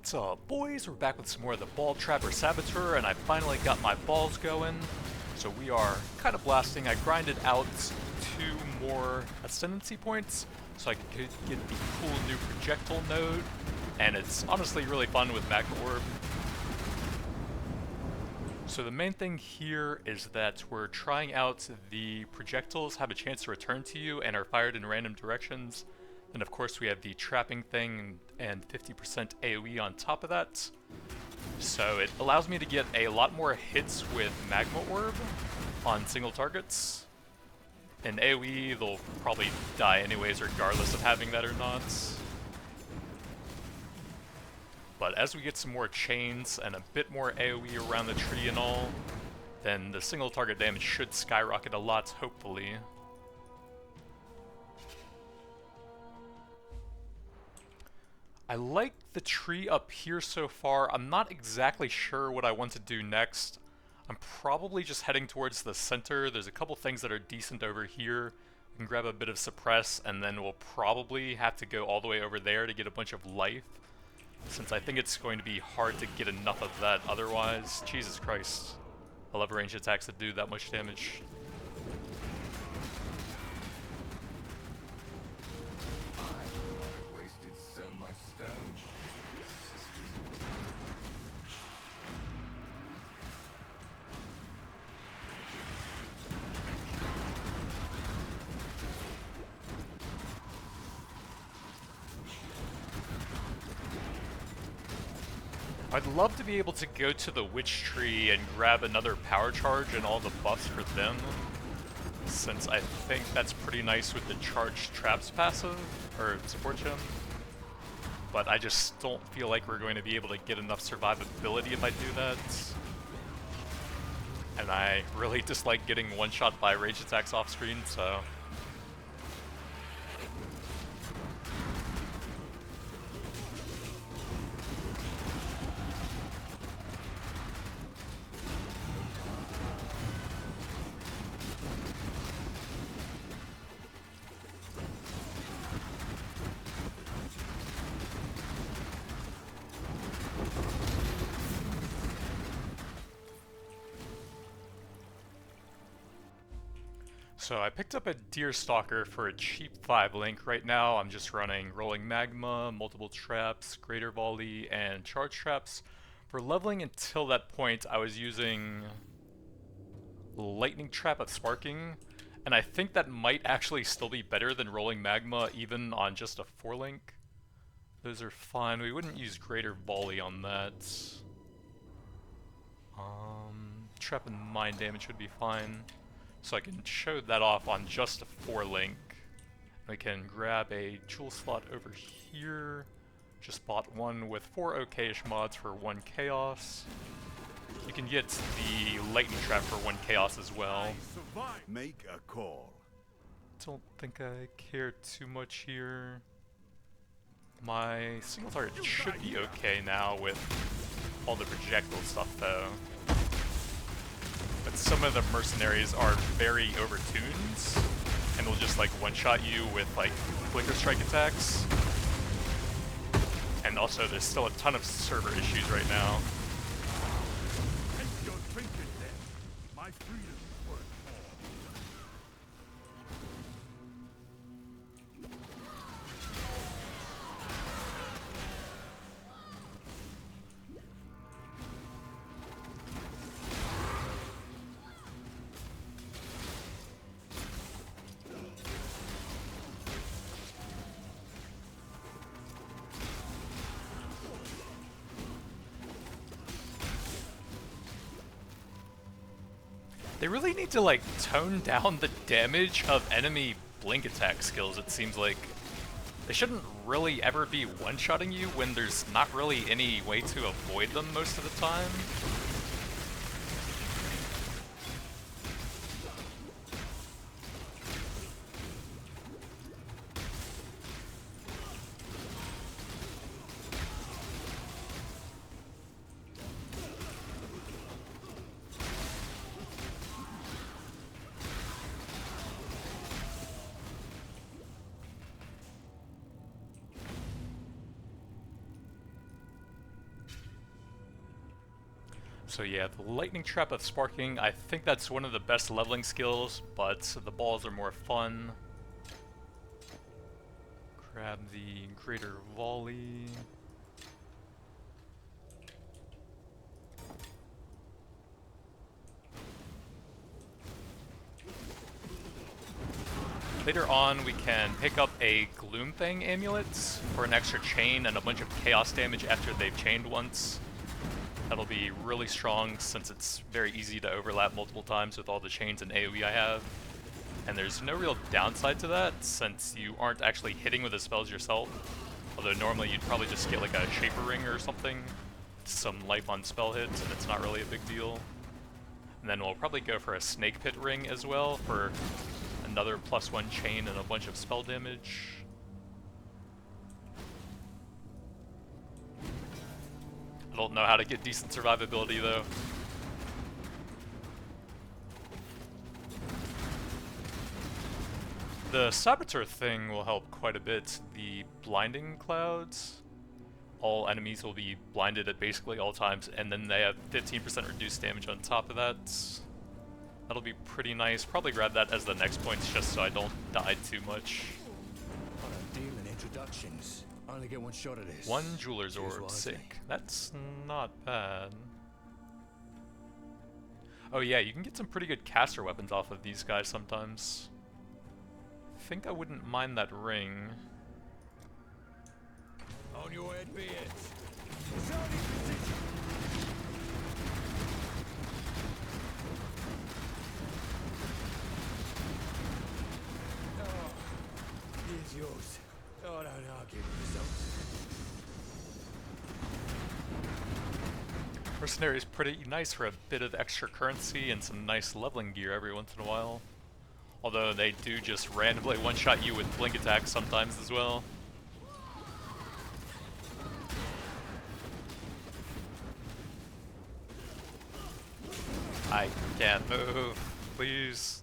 What's up, boys? We're back with some more of the Ball Trapper Saboteur, and I finally got my balls going. So we are kind of blasting. I grinded out 2 more ascendancy points so I could get the cool new projectile node, and it's honestly really fun with Magma Orb. So the main thing here is that we're trying out the projectiles have a chance to return to you and are fired in random directions. And of course we have the trapping thing and 50% AoE on top of that. So it allows me to get a lot more hits with Magma Orb on single targets. In AoE they'll probably die anyways regardless of having that or not. But as we get some more chains and a bit more AoE around the tree and all, then the single target damage should skyrocket a lot, hopefully. I like the tree up here so far. I'm not exactly sure what I want to do next. I'm probably just heading towards the center. There's a couple things that are decent over here. We can grab a bit of suppress, and then we'll probably have to go all the way over there to get a bunch of life, since I think it's going to be hard to get enough of that otherwise. Jesus Christ. I love ranged attacks that do that much damage. I'd love to be able to go to the witch tree and grab another power charge and all the buffs for them, since I think that's pretty nice with the charged traps passive, or support gem. But I just don't feel like we're going to be able to get enough survivability if I do that. And I really dislike getting one-shot by rage attacks off screen, so... So I picked up a Deerstalker for a cheap 5 link. Right now I'm just running Rolling Magma, multiple traps, Greater Volley, and charge traps. For leveling until that point I was using Lightning Trap of Sparking, and I think that might actually still be better than Rolling Magma even on just a 4 link. Those are fine. We wouldn't use Greater Volley on that. Trap and Mind damage would be fine. So I can show that off on just a 4 link. We can grab a jewel slot over here. Just bought one with 4 okay-ish mods for 1 chaos. You can get the lightning trap for 1 chaos as well. Make a call. Don't think I care too much here. My single target should be okay now with all the projectile stuff though. But some of the mercenaries are very overtuned, and will just like one-shot you with like flicker strike attacks. And also there's still a ton of server issues right now. They really need to like tone down the damage of enemy blink attack skills, it seems like. They shouldn't really ever be one-shotting you when there's not really any way to avoid them most of the time. So yeah, the Lightning Trap of Sparking, I think that's one of the best leveling skills, but the balls are more fun. Grab the Greater Volley. Later on, we can pick up a Gloomfang amulet for an extra chain and a bunch of chaos damage after they've chained once. That'll be really strong since it's very easy to overlap multiple times with all the chains and AoE I have. And there's no real downside to that since you aren't actually hitting with the spells yourself. Although normally you'd probably just get like a Shaper Ring or something, some life on spell hits, and it's not really a big deal. And then we'll probably go for a Snake Pit Ring as well for another +1 chain and a bunch of spell damage. I don't know how to get decent survivability though. The Saboteur thing will help quite a bit. The blinding clouds, all enemies will be blinded at basically all times, and then they have 15% reduced damage on top of that. That'll be pretty nice. Probably grab that as the next points just so I don't die too much. What a deal in introductions. I only get one shot at this. One Jeweler's Choose Orb, wisely. sick. That's not bad. Oh yeah, you can get some pretty good caster weapons off of these guys sometimes. I think I wouldn't mind that ring. On your head be it. Here's yours. Oh, no, argue with results. Mercenaries pretty nice for a bit of extra currency and some nice leveling gear every once in a while. Although they do just randomly one-shot you with blink attacks sometimes as well. I can't move, please.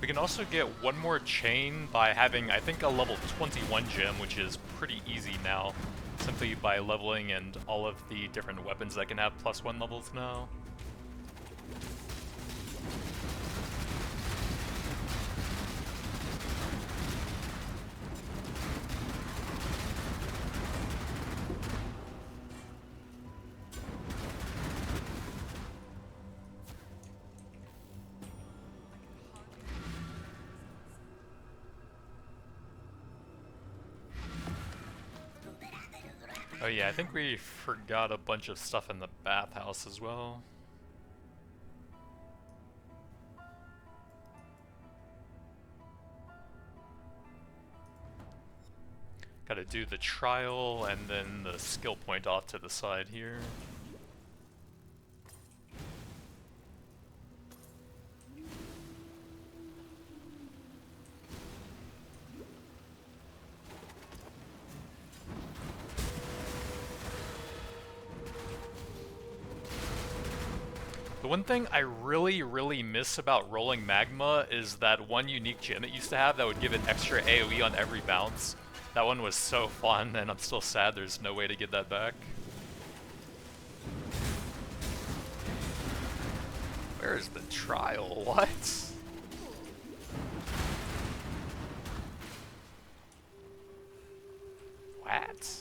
We can also get one more chain by having, I think, a level 21 gem, which is pretty easy now, simply by leveling and all of the different weapons that can have +1 levels now. Oh yeah, I think we forgot a bunch of stuff in the bathhouse as well. Gotta do the trial and then the skill point off to the side here. The one thing I really miss about rolling magma is that one unique gem it used to have that would give it extra AoE on every bounce. That one was so fun, and I'm still sad there's no way to get that back. Where's the trial? What? What?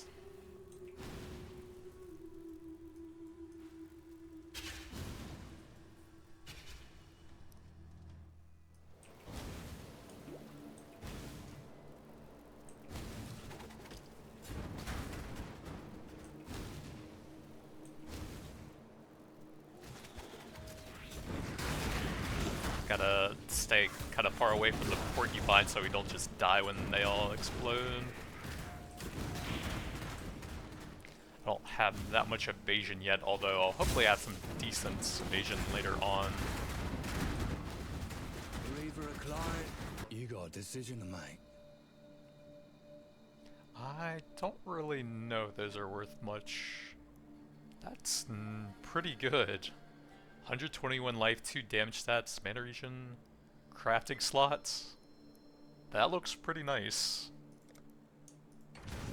stay kind of far away from the porcupine so we don't just die when they all explode. I don't have that much evasion yet, although I'll hopefully have some decent evasion later on. Believer or client, you got a decision to make. I don't really know those are worth much. That's pretty good. 121 life, 2 damage stats, mana regen, crafting slots. That looks pretty nice.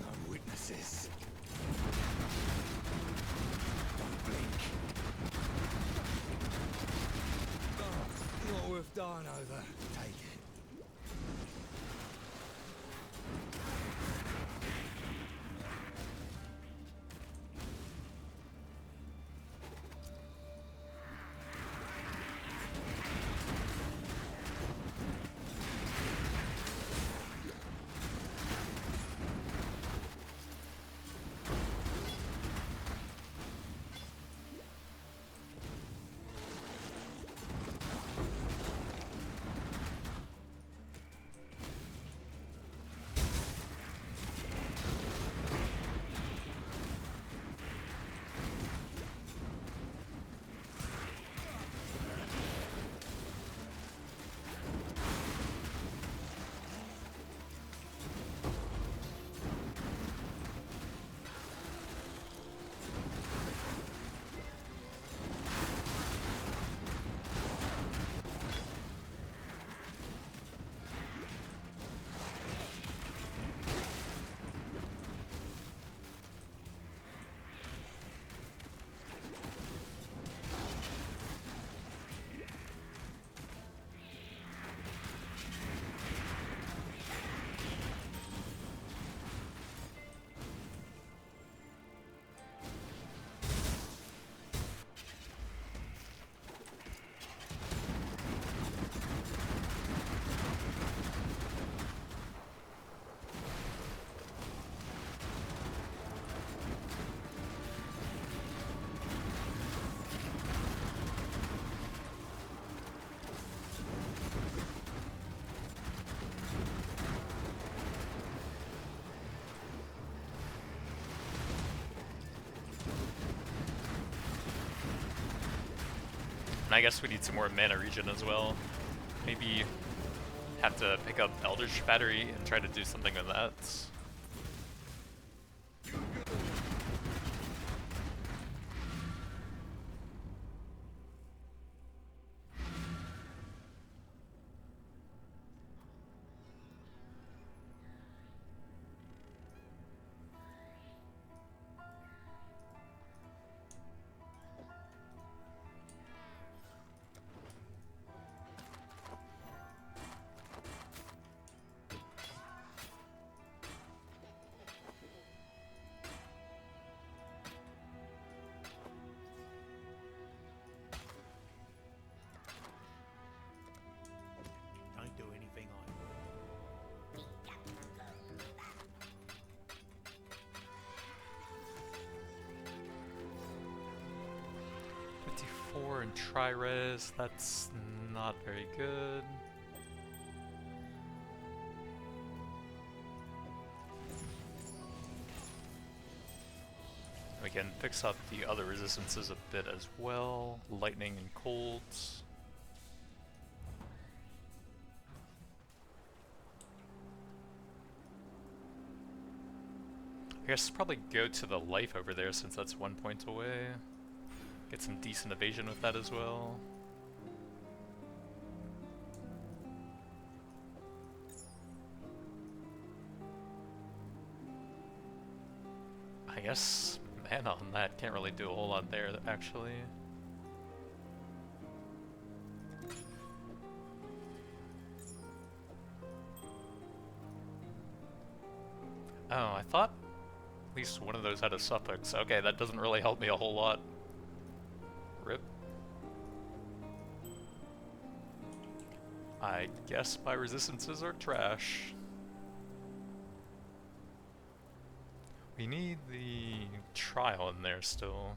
No witnesses. Don't blink. Oh, not worth dying over. Take it. And I guess we need some more mana regen as well. Maybe have to pick up Eldritch Battery and try to do something with that. Don't do anything I 54 and tri-res, that's not very good. We can fix up the other resistances a bit as well, lightning and colds. I guess probably go to the life over there since that's 1 point away. Get some decent evasion with that as well. I guess mana on that can't really do a whole lot there actually. Oh, I thought at least one of those had a suffix. Okay, that doesn't really help me a whole lot. Rip. I guess my resistances are trash. We need the trial in there still.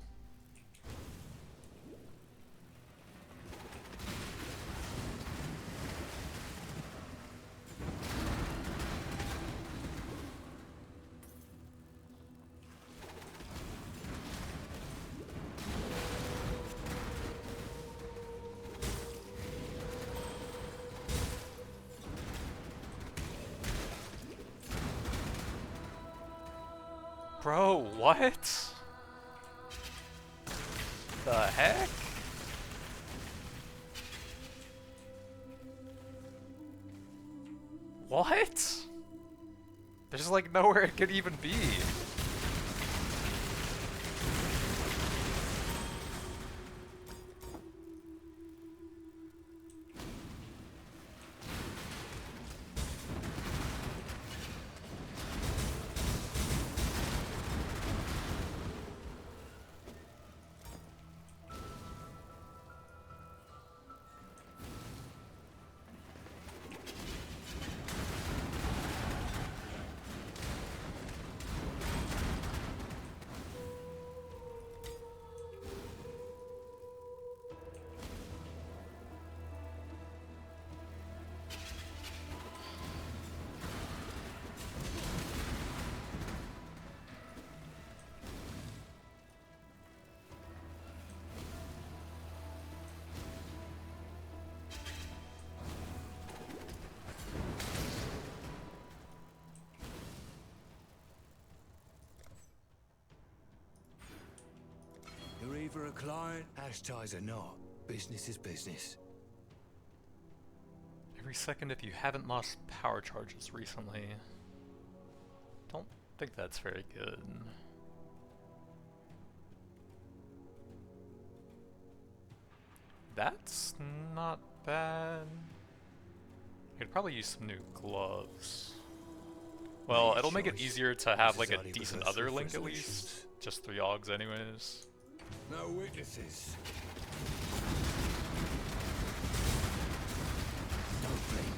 Bro, what? The heck? What? There's like nowhere it could even be. You're either a client, hash ties or not. Business is business. Every second if you haven't lost power charges recently. Don't think that's very good. That's not bad. I could probably use some new gloves. Well, it'll make it easier to have like a decent other link at least. Just 3 augs anyways. No witnesses. Don't blink.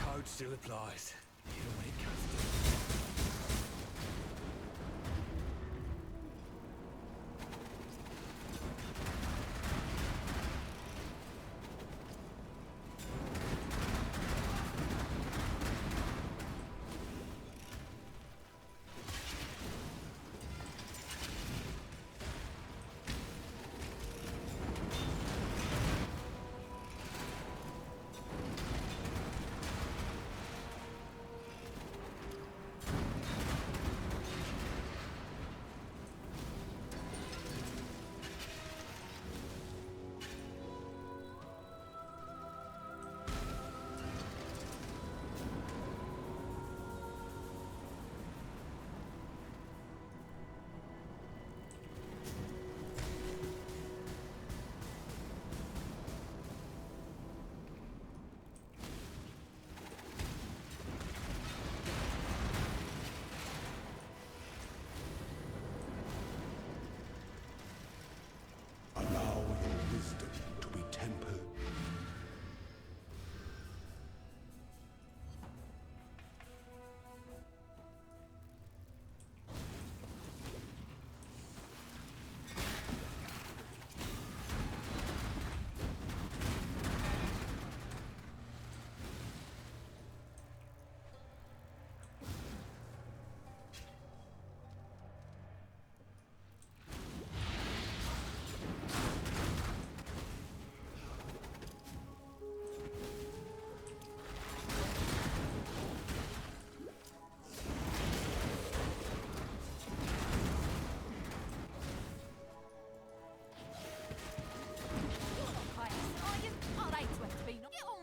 Code still applies. Even when it comes to... Allow your wisdom to be tempered.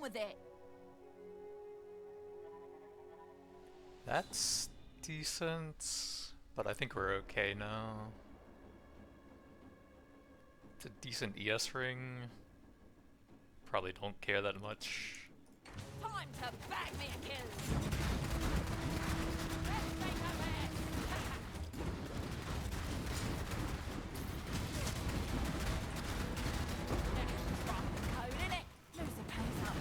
With it. That's decent, but I think we're okay now. It's a decent ES ring. Probably don't care that much. Time to bag me a kill. Let's make a mess. That's rough code, innit? Lose the pace up.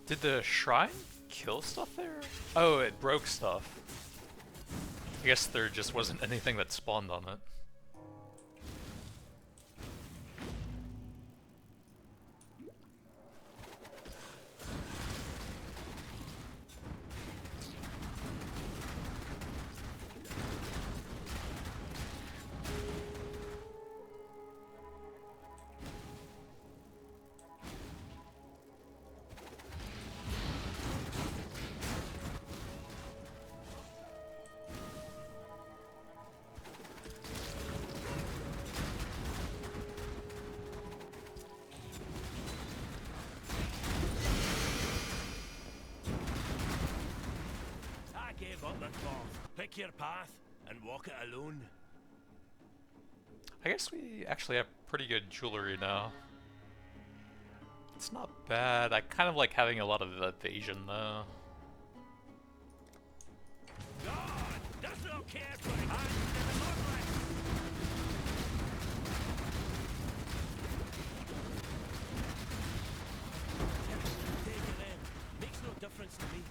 Did the shrine kill stuff there? Oh, it broke stuff. I guess there just wasn't anything that spawned on it. Pick your path and walk it alone. I guess we actually have pretty good jewelry now. It's not bad. I kind of like having a lot of evasion though. God, does not care for it. I never got left. Take it in. Makes no difference to me.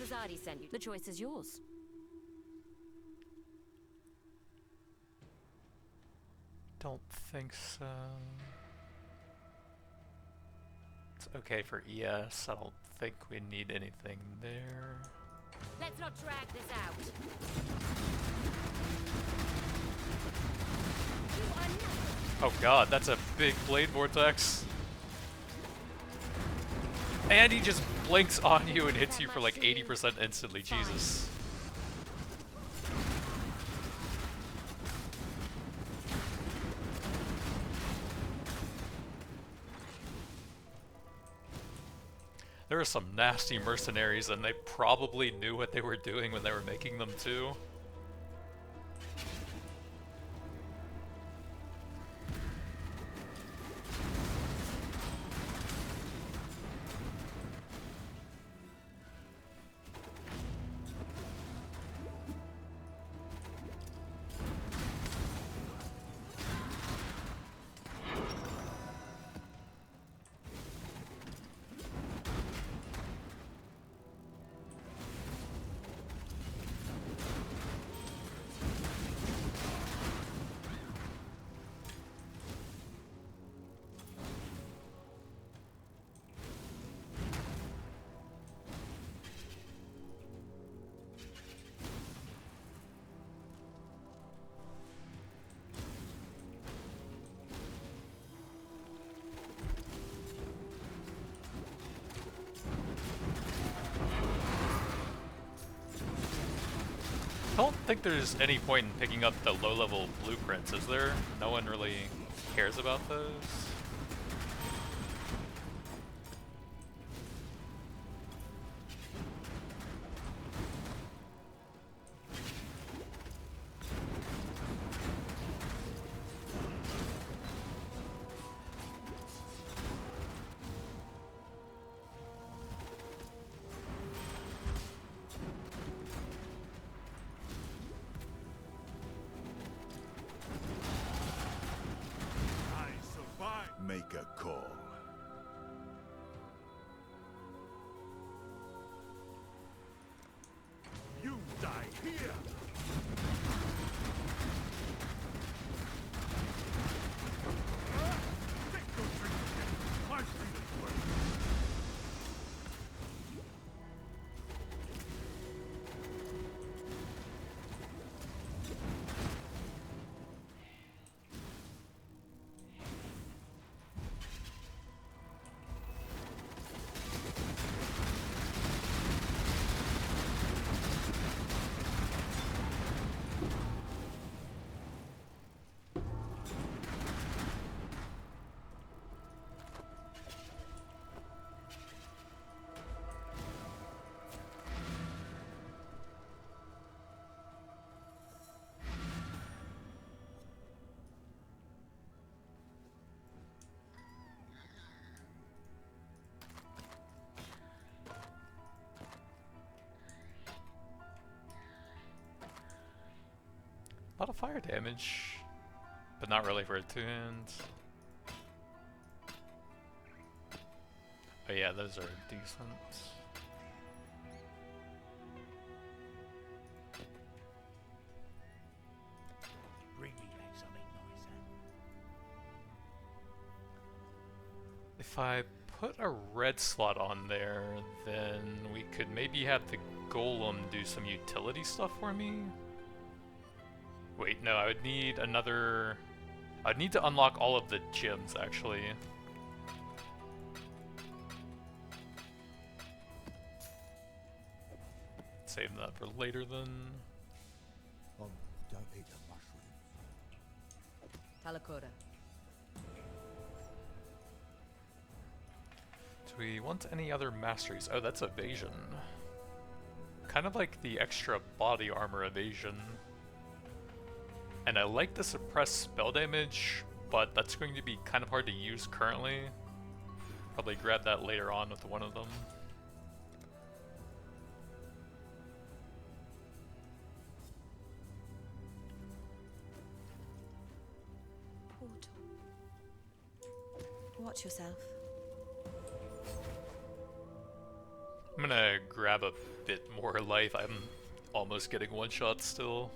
Azadi sent you. The choice is yours. Don't think so. It's okay for ES. I don't think we need anything there. Let's not drag this out. You are nothing. Oh god, that's a big blade vortex. And he just blinks on you and hits you for like 80% instantly. Jesus. There are some nasty mercenaries and they probably knew what they were doing when they were making them too. don't think there's any point in picking up the low-level blueprints, is there? No one really cares about those? Make a call. You die here! Take your drink again. My freedom's worth it. A lot of fire damage, but not really for attuned. Oh yeah, those are decent. Bring me back something nicer. If I put a red slot on there, then we could maybe have the golem do some utility stuff for me. Wait, no, I would need another... I'd need to unlock all of the gems, actually. Save that for later, then. Don't eat the mushroom. Talakora. Do we want any other masteries? Oh, that's evasion. Kind of like the extra body armor evasion. And I like the suppressed spell damage, but that's going to be kind of hard to use currently. Probably grab that later on with one of them. Portal. Watch yourself. I'm gonna grab a bit more life. I'm almost getting one shot still.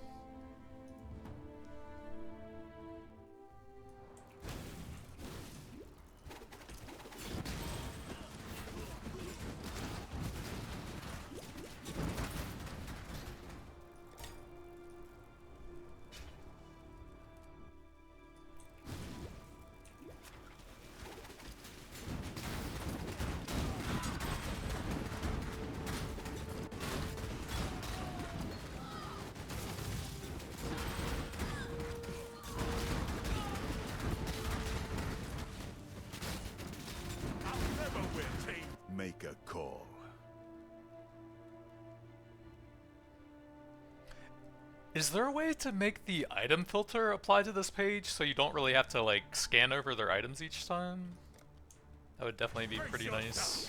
Make a call. Is there a way to make the item filter apply to this page so you don't really have to like scan over their items each time? That would definitely be pretty nice.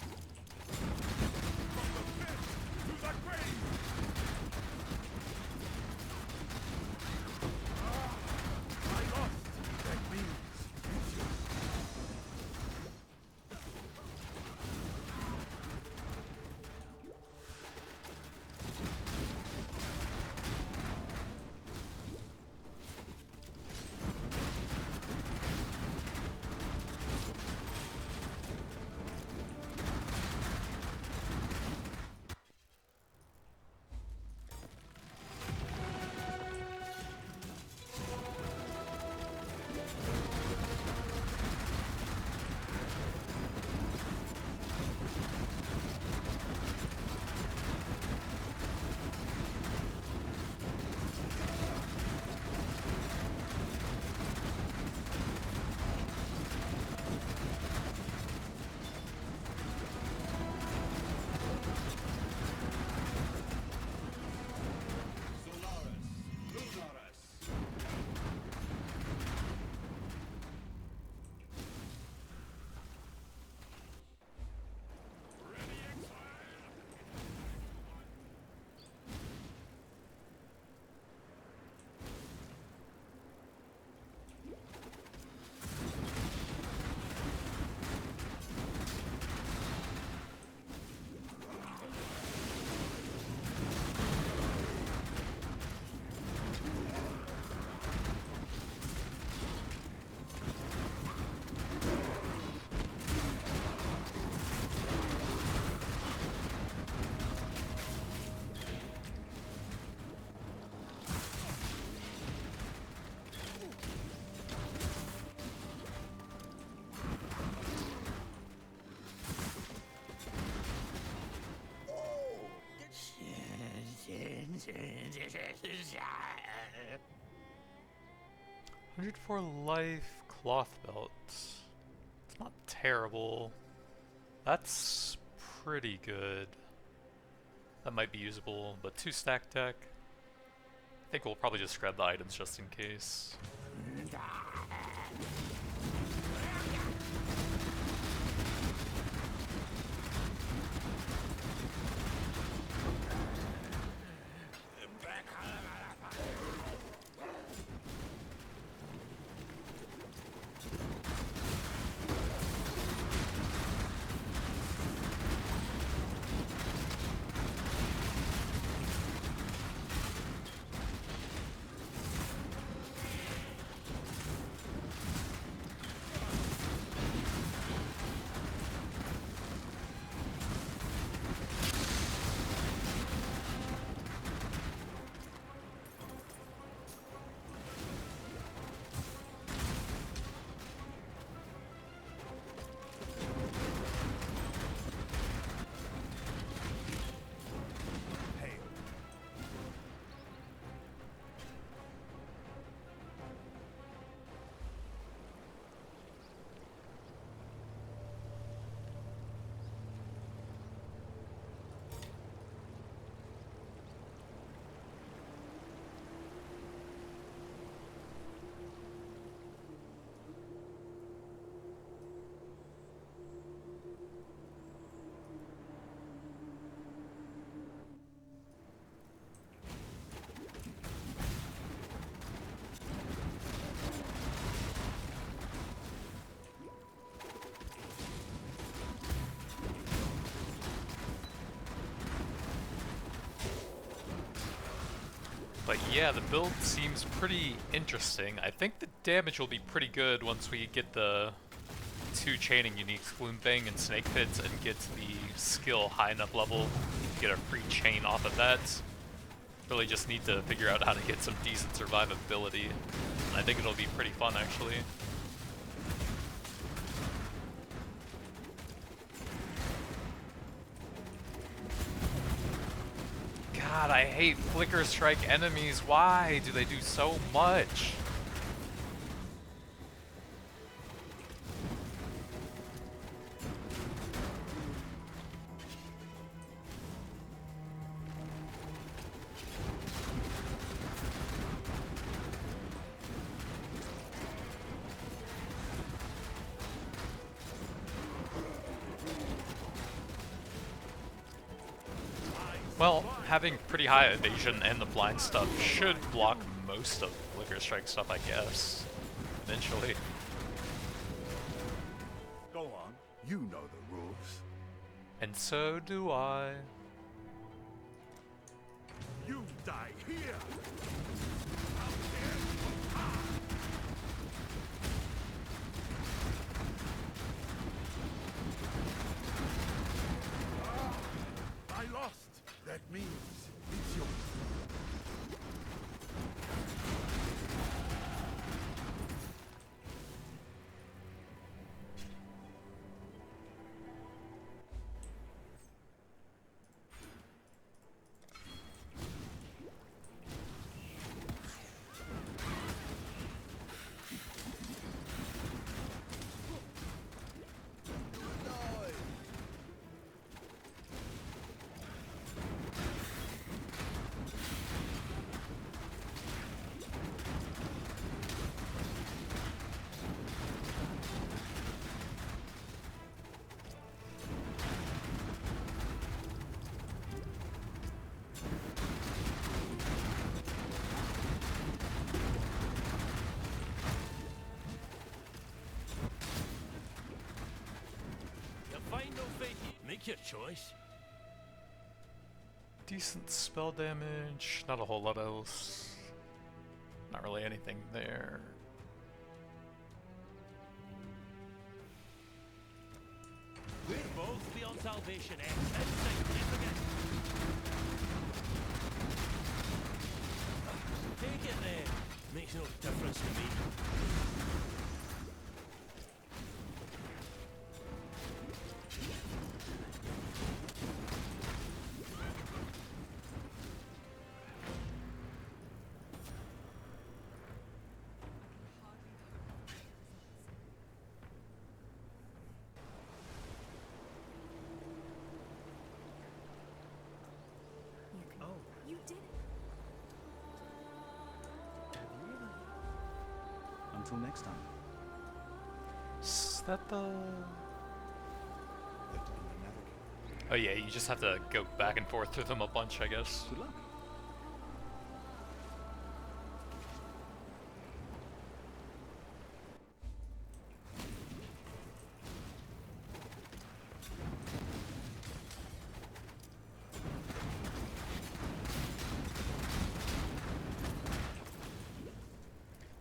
104 life, cloth belt. It's not terrible. That's pretty good. That might be usable, but 2 stack deck. I think we'll probably just grab the items just in case. But yeah, the build seems pretty interesting. I think the damage will be pretty good once we get the 2 chaining uniques, Gloomfang and Snake Pits, and get the skill high enough level to get a free chain off of that. Really just need to figure out how to get some decent survivability. And I think it'll be pretty fun actually. God, I hate Flicker Strike enemies. Why do they do so much? Well, having pretty high evasion and the blind stuff should block most of Flicker Strike stuff, I guess. Eventually. Go on. You know the rules. And so do I. You die here. I lost. That means it's yours. Make your choice. Decent spell damage, not a whole lot else. Not really anything there. We're both beyond salvation, eh? Take it then. Makes no difference to me. until next time. Is that the... That almanac. Oh yeah, you just have to go back and forth through them a bunch, I guess. Good luck.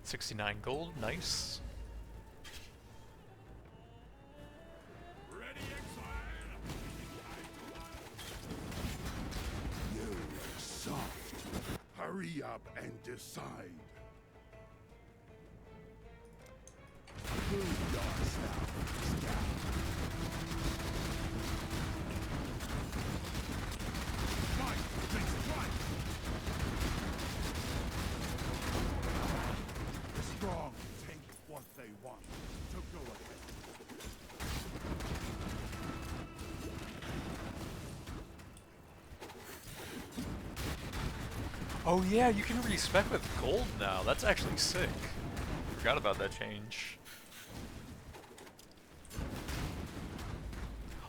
$69 gold, nice. Ready, Exile! You soft. Hurry up and decide. Prove yourself, scout. Fight! Let's fight! The strong take what they want, so go ahead. Oh yeah, you can respec with gold now. That's actually sick. Forgot about that change.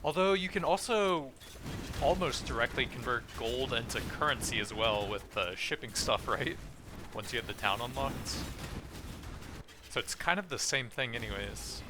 Although you can also almost directly convert gold into currency as well with the shipping stuff, right? Once you have the town unlocked. So it's kind of the same thing anyways.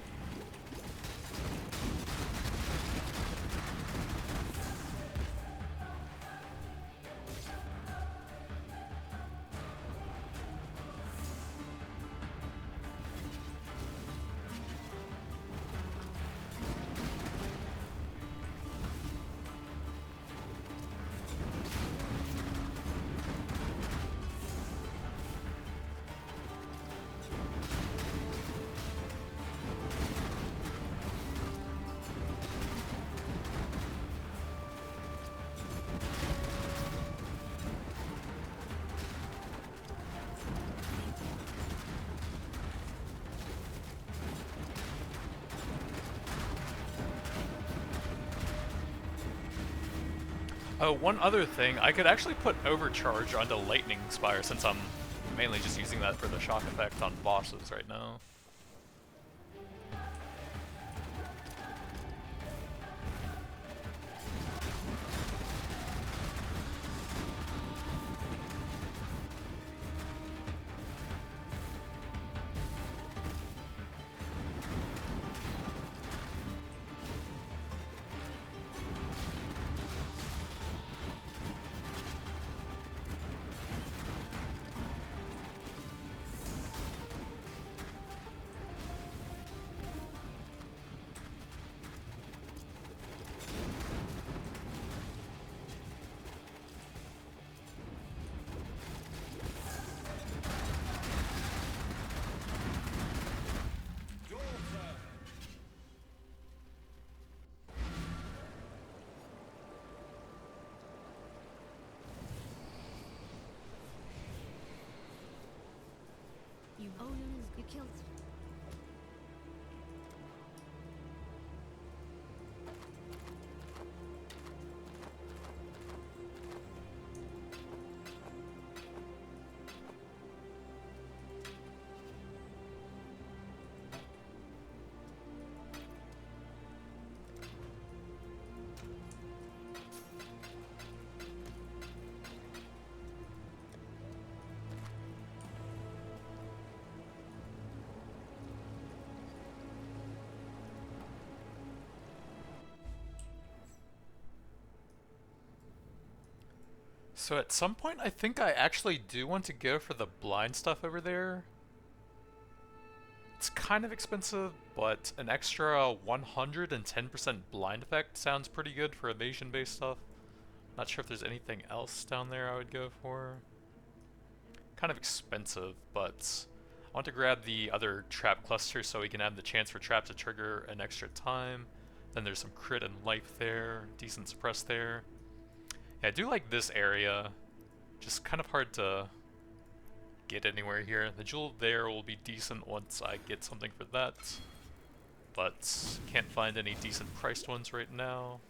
Oh, one other thing, I could actually put Overcharge onto Lightning Spire since I'm mainly just using that for the shock effect on bosses right now. You own, you killed. So at some point, I think I actually do want to go for the blind stuff over there. It's kind of expensive, but an extra 110% blind effect sounds pretty good for evasion-based stuff. Not sure if there's anything else down there I would go for. Kind of expensive, but I want to grab the other trap cluster so we can have the chance for trap to trigger an extra time. Then there's some crit and life there, decent suppress there. Yeah, I do like this area. Just kind of hard to get anywhere here. The jewel there will be decent once I get something for that. But can't find any decent priced ones right now.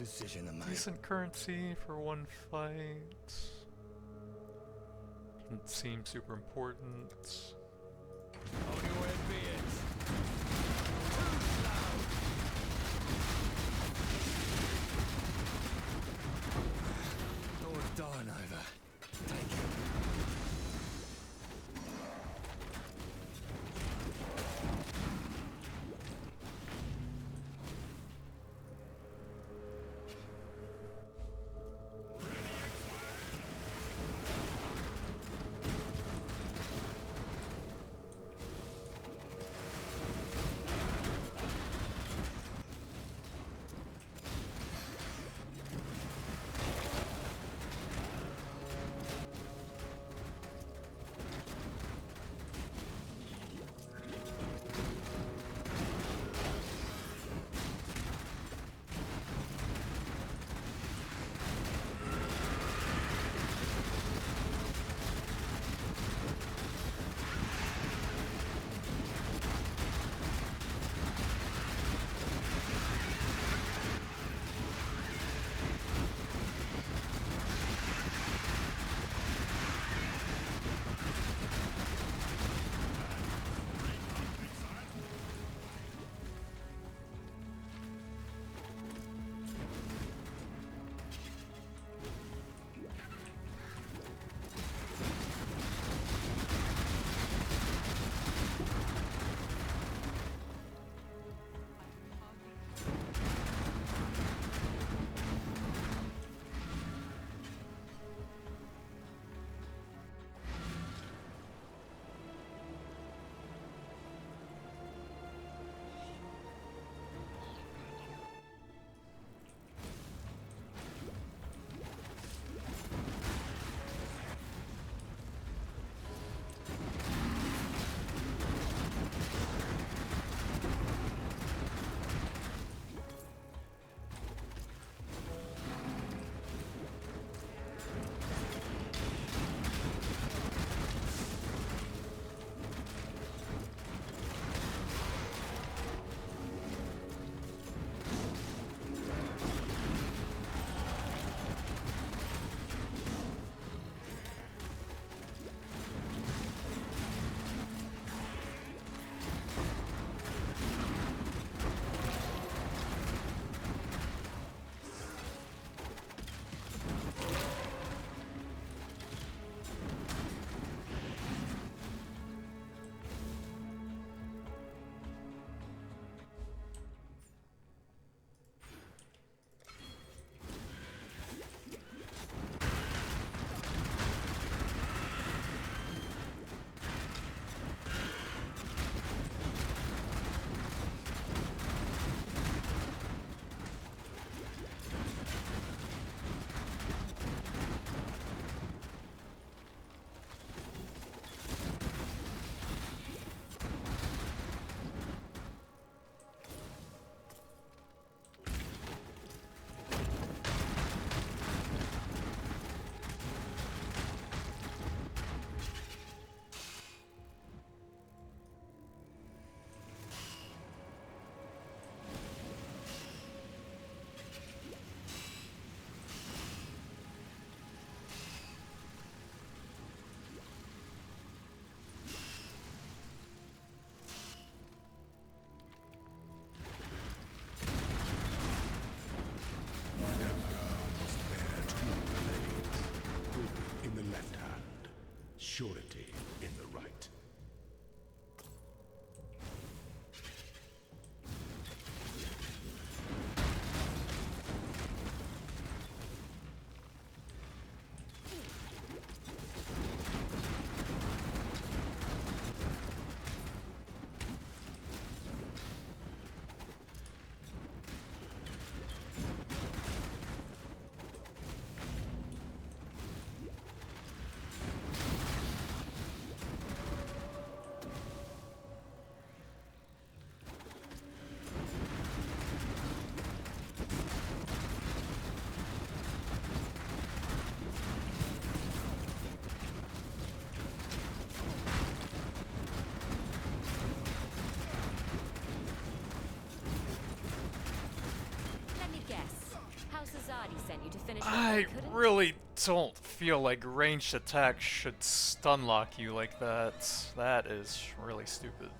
decision to make. Decent currency for one fight. Doesn't seem super important. Only way it be it. Not worth dying over. Take it. surety in the right. manage what I they couldn't? really don't feel like ranged attacks should stun lock you like that. That is really stupid.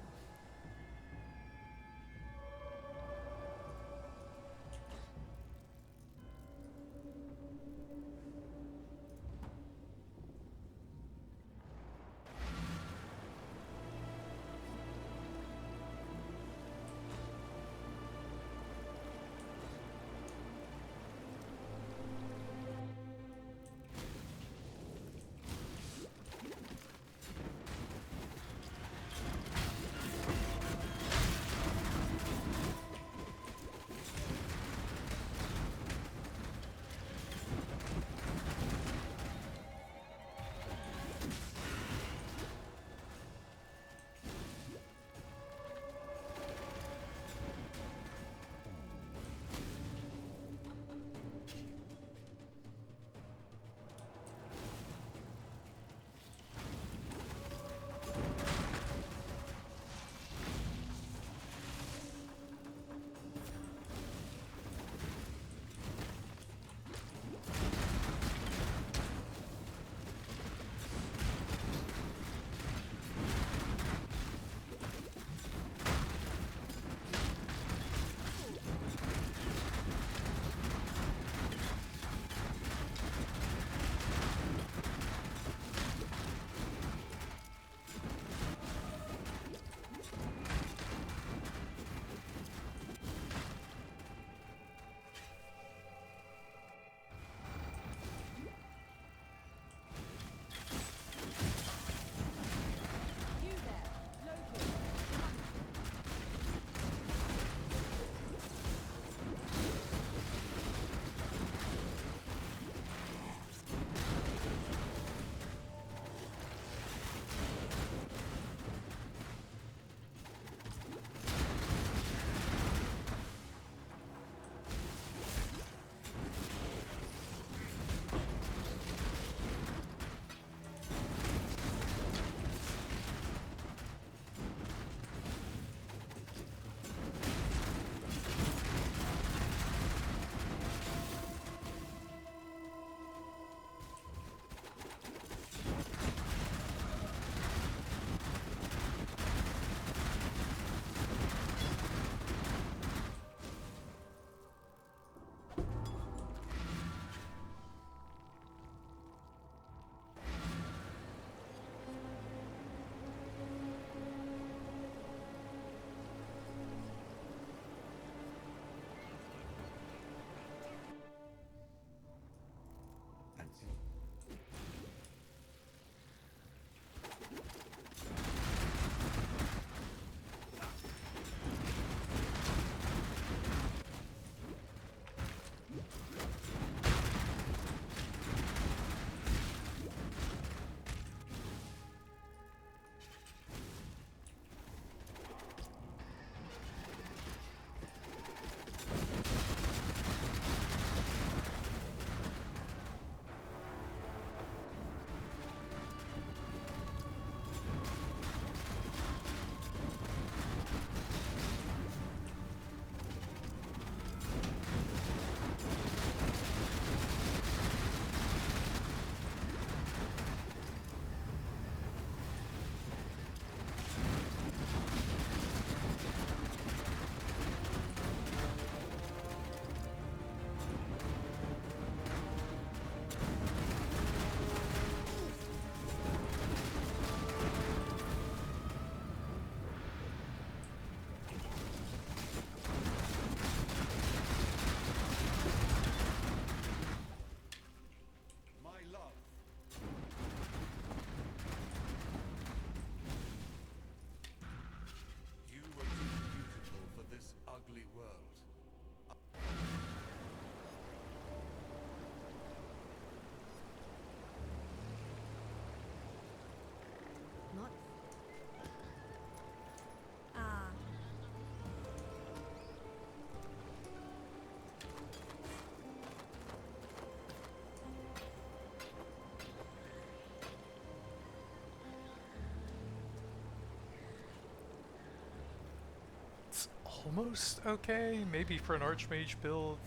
Almost okay, maybe for an Archmage build.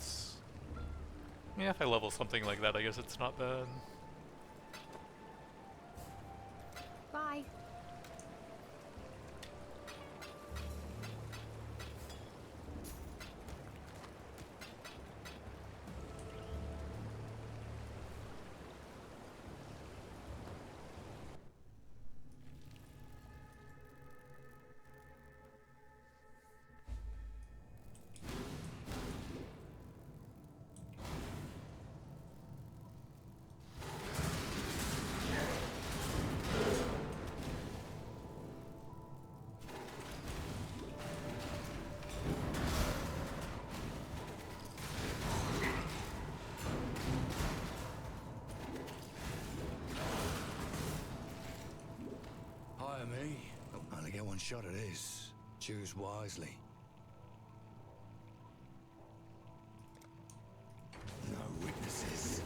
Yeah, if I level something like that, I guess it's not bad. Bye. Hire me. Only get one shot at this. Choose wisely. No witnesses.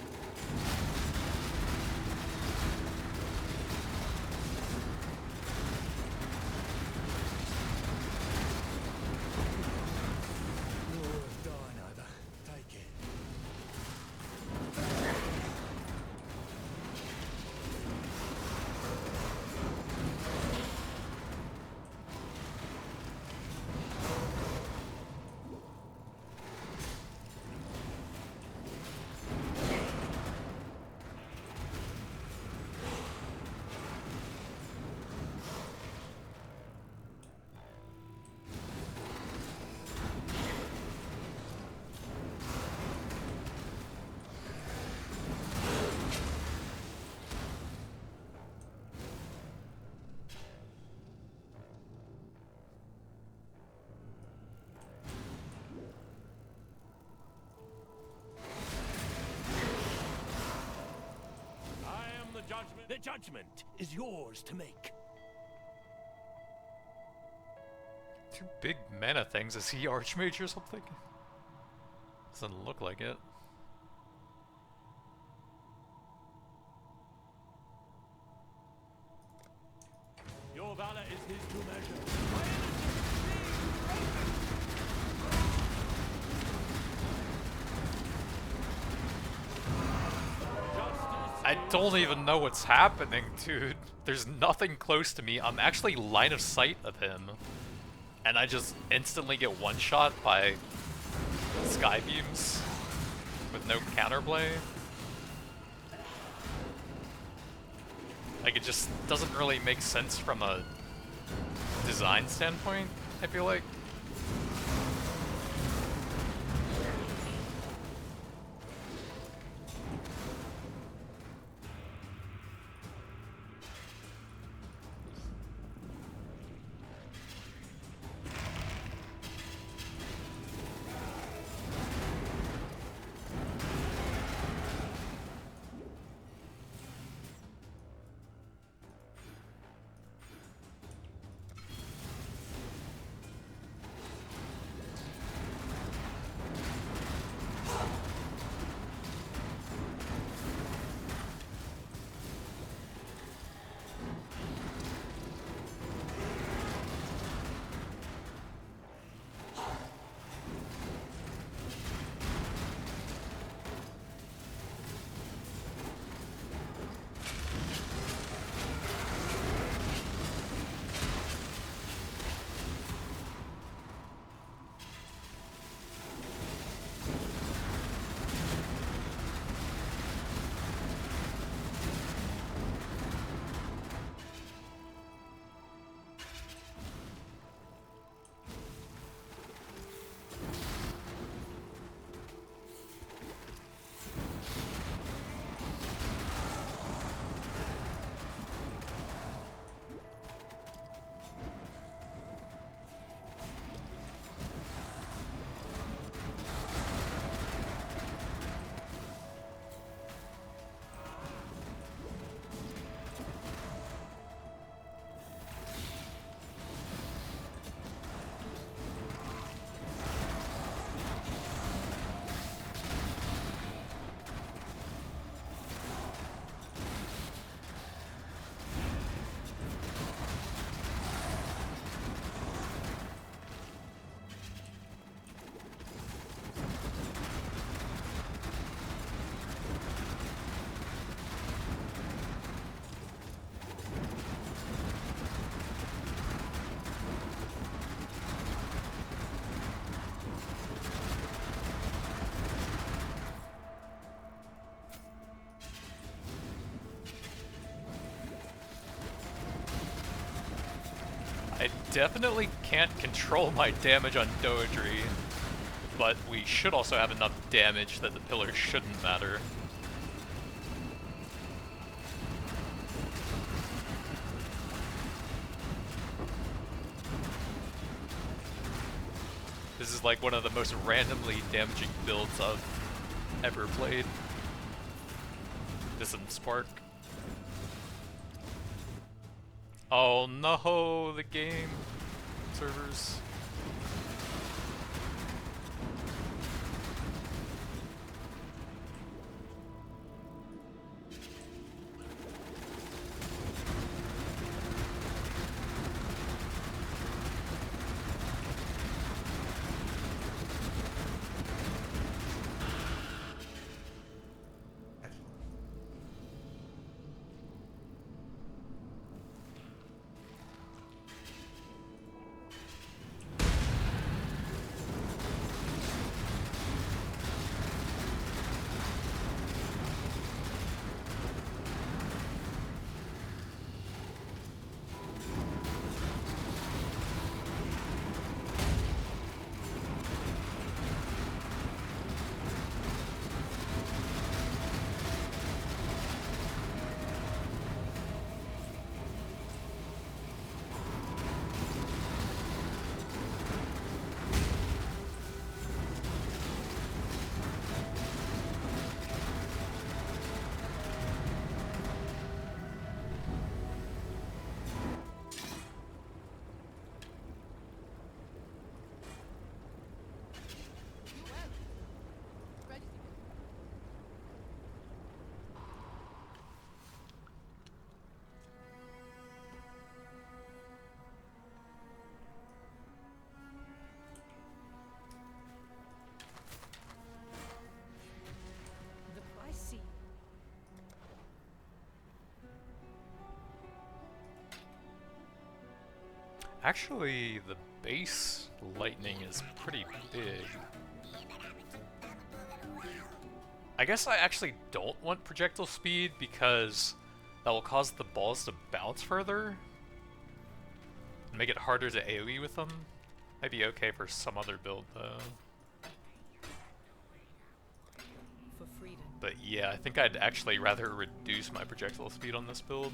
Not worth dying over. Take it. I am the judgment. The judgment is yours to make. Two big mana things. Is he Archmage or something? Doesn't look like it. Your valor is his to measure. I don't even know what's happening, dude. There's nothing close to me. I'm actually line of sight of him. And I just instantly get one-shot by sky beams with no counterplay. Like, it just doesn't really make sense from a design standpoint, I feel like. I definitely can't control my damage on Doedry, but we should also have enough damage that the pillars shouldn't matter. This is like one of the most randomly damaging builds I've ever played. This isn't Spark. Oh no, the game servers. Actually, the base lightning is pretty big. I guess I actually don't want projectile speed because that will cause the balls to bounce further and make it harder to AoE with them. Might be okay for some other build though. But yeah, I think I'd actually rather reduce my projectile speed on this build.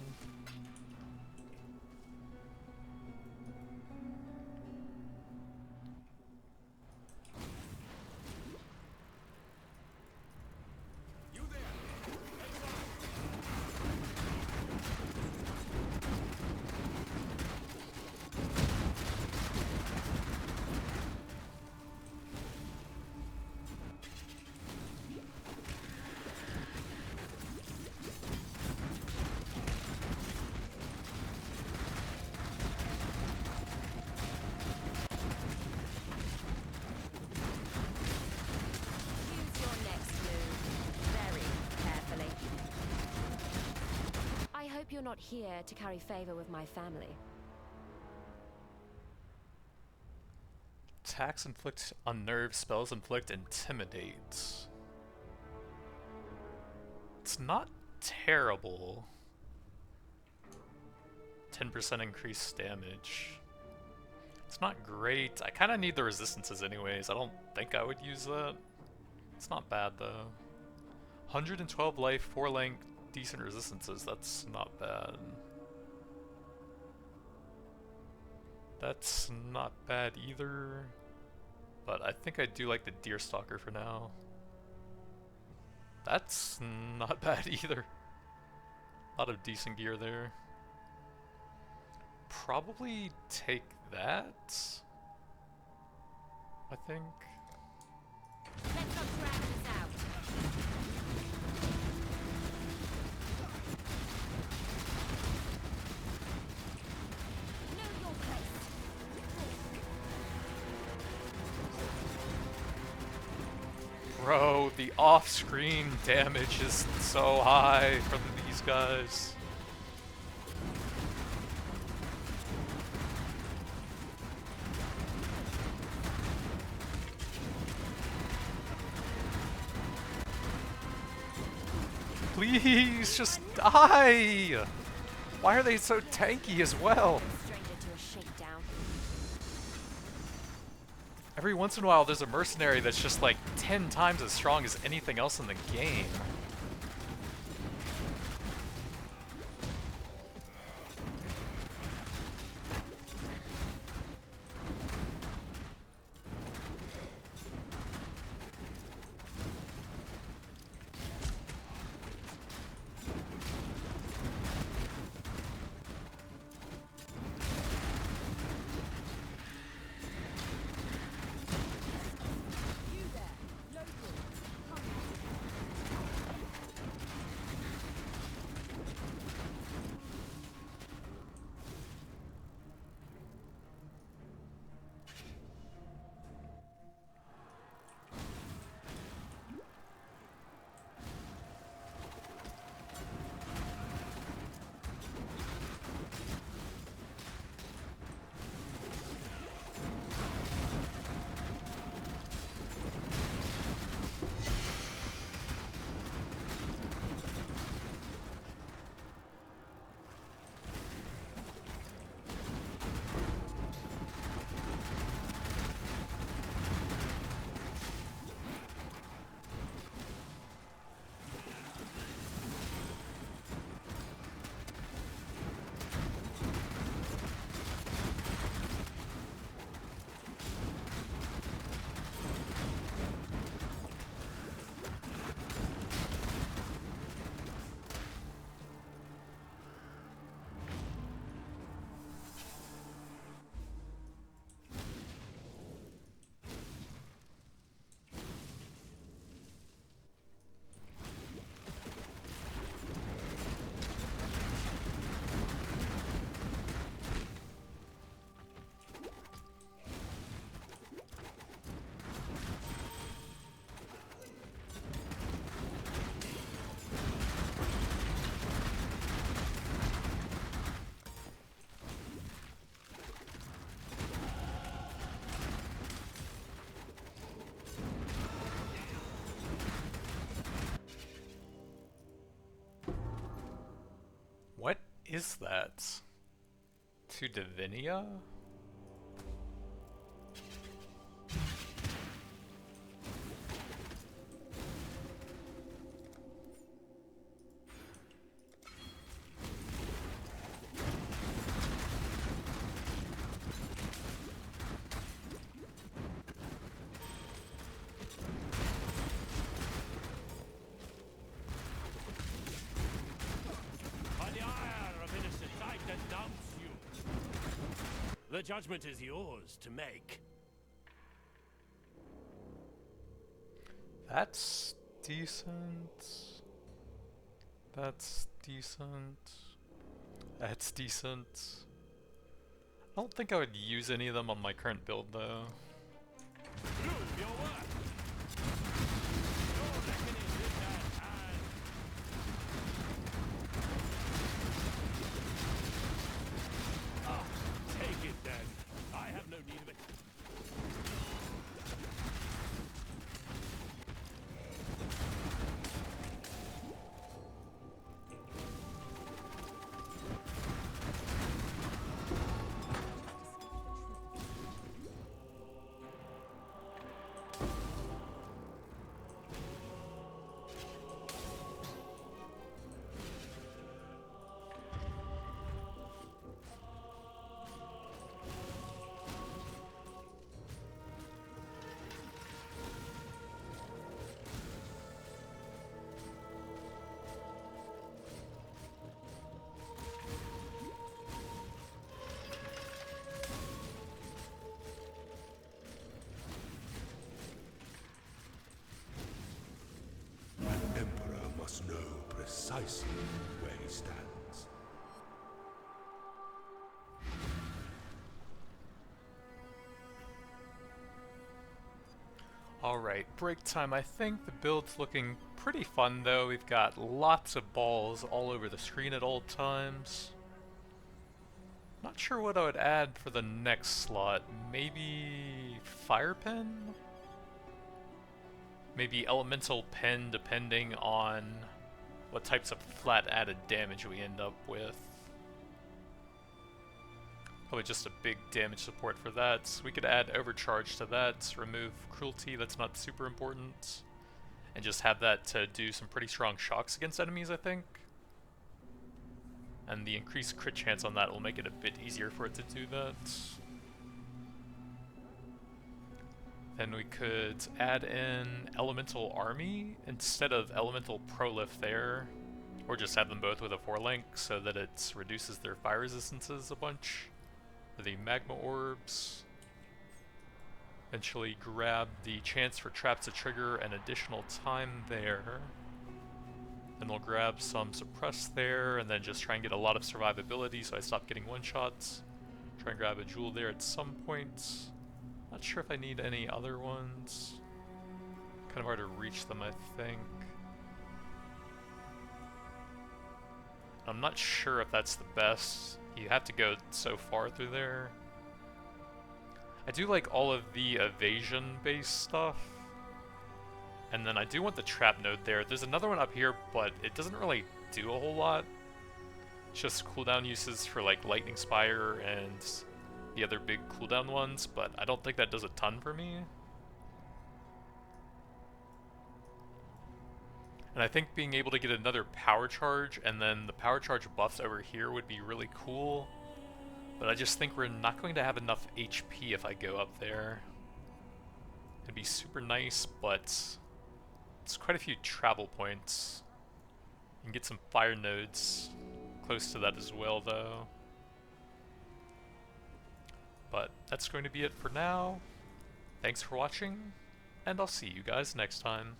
You're not here to carry favor with my family. Attacks inflict unnerve, spells inflict intimidate. It's not terrible. 10% increased damage. It's not great. I kind of need the resistances anyways. I don't think I would use that. It's not bad though. 112 life, 4 length, decent resistances. That's not bad. That's not bad either. But I think I do like the Deerstalker for now. That's not bad either. A lot of decent gear there. Probably take that, I think. Let's not drag this out. Know your place. Bro, the off-screen damage is so high from these guys. Please, just die! Why are they so tanky as well? Stranger to a shakedown. Every once in a while there's a mercenary that's just like 10 times as strong as anything else in the game. What is that? To Divinia? The judgment is yours to make. That's decent. That's decent. That's decent. I don't think I would use any of them on my current build though. Prove your worth. Your reckoning is at hand. Ah, take it then. I have no need of it. Must know precisely where he stands. Alright, break time. I think the build's looking pretty fun though. We've got lots of balls all over the screen at all times. Not sure what I would add for the next slot. Maybe Fire Pen? Maybe Elemental Pen, depending on what types of flat added damage we end up with. Probably just a big damage support for that. We could add overcharge to that, remove cruelty, that's not super important. And just have that to do some pretty strong shocks against enemies, I think. And the increased crit chance on that will make it a bit easier for it to do that. Then we could add in Elemental Army instead of Elemental Prolif there. Or just have them both with a 4-link so that it reduces their fire resistances a bunch. The Magma Orbs. Eventually grab the chance for traps to trigger an additional time there. Then we'll grab some Suppress there, and then just try and get a lot of survivability so I stop getting one-shots. Try and grab a Jewel there at some point. Not sure if I need any other ones. Kind of hard to reach them, I think. I'm not sure if that's the best. You have to go so far through there. I do like all of the evasion-based stuff. And then I do want the trap node there. There's another one up here, but it doesn't really do a whole lot. It's just cooldown uses for like Lightning Spire and the other big cooldown ones, but I don't think that does a ton for me. And I think being able to get another power charge and then the power charge buffs over here would be really cool. But I just think we're not going to have enough HP if I go up there. It'd be super nice, but it's quite a few travel points. You can get some fire nodes close to that as well, though. But that's going to be it for now. Thanks for watching, and I'll see you guys next time.